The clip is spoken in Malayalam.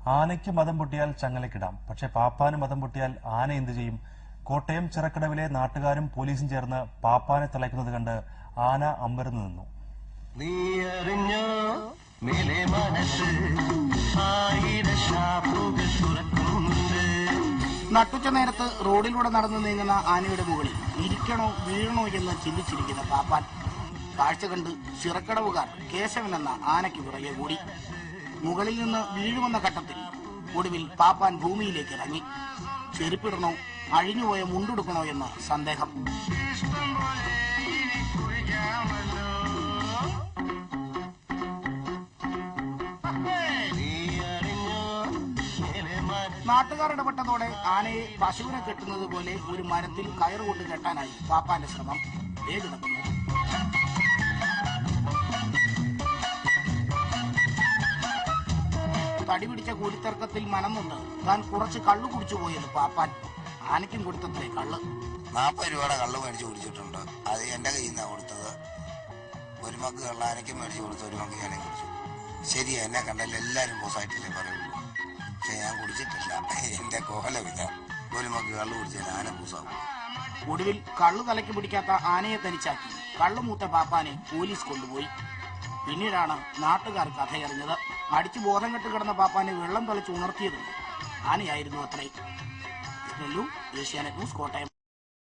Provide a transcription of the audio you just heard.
ആനയ്ക്ക് മതം പൊട്ടിയാൽ ചങ്ങലക്കിടാം. പക്ഷെ പാപ്പാന് മതം പൊട്ടിയാൽ ആന എന്തു ചെയ്യും? കോട്ടയം ചിറക്കടവിലെ നാട്ടുകാരും പോലീസും ചേർന്ന് പാപ്പാനെ തളയ്ക്കുന്നത് കണ്ട് ആന അമ്പരന്ന് നിന്നു. നട്ടുച്ച നേരത്ത് റോഡിലൂടെ നടന്നു നീങ്ങുന്ന ആനയുടെ മുകളിൽ ഇരിക്കണോ വീഴണോ എന്ന് ചിന്തിച്ചിരിക്കുന്ന പാപ്പാൻ കാഴ്ച കണ്ട് ചിറക്കടവുകാർ കേശവൻ എന്ന ആനയ്ക്ക് പിറകെ കൂടി. മുകളിൽ നിന്ന് വീഴുമെന്ന ഘട്ടത്തിൽ ഒടുവിൽ പാപ്പാൻ ഭൂമിയിലേക്ക് ഇറങ്ങി. ചെരുപ്പിടണോ അഴിഞ്ഞുപോയ മുണ്ടെടുക്കണോ എന്ന സന്ദേഹം. നാട്ടുകാർ ഇടപെട്ടതോടെ ആനയെ പശുവിനെ കെട്ടുന്നത് പോലെ ഒരു മരത്തിൽ കയറുകൊണ്ട് കെട്ടാനായി പാപ്പാന്റെ ശ്രമം ഏകിടക്കുന്നു. തടി പിടിച്ച കൂടിത്തർക്കത്തിൽ മനംനൊന്ന് താൻ കുറച്ച് കള്ളു കുടിച്ചു പോയത് പാപ്പാൻ. ആനയ്ക്കും കൊടുത്തത്രേ കള്ള്. 40 രൂപയുടെ കള്ള് മേടിച്ചു കുടിച്ചിട്ടുണ്ട്. അത് എന്റെ കയ്യിൽ നിന്നാണ് കൊടുത്തത്. ഒരു മഗ് കള്ള ആനയ്ക്കും മേടിച്ചു കൊടുത്തു, ഒരു മഗ് ഞാനേ കുടിച്ചു. ശരിയാ, എന്നെ കണ്ടല്ലോ എല്ലാരും പോസായിട്ടില്ലേ പറയുള്ളൂ. പക്ഷെ ഞാൻ കുടിച്ചിട്ടില്ല. എന്റെ കോലമില്ല. ഒരു മഗ് കള്ള് കുടിച്ചാൽ ആന പൂസാവും. ഒടുവിൽ കള്ളു തലയ്ക്ക് പിടിക്കാത്ത ആനയെ തനിച്ചാക്കി കള്ളുമൂത്ത പാപ്പാനെ പോലീസ് കൊണ്ടുപോയി. പിന്നീടാണ് നാട്ടുകാർ കഥയറിഞ്ഞത്. അടിച്ചു ബോധം കെട്ട് കിടന്ന പാപ്പാനെ വെള്ളം തളിച്ച് ഉണർത്തിയതും ആനയായിരുന്നു അത്രേ. ഏഷ്യാനെറ്റ് ന്യൂസ്, കോട്ടയം.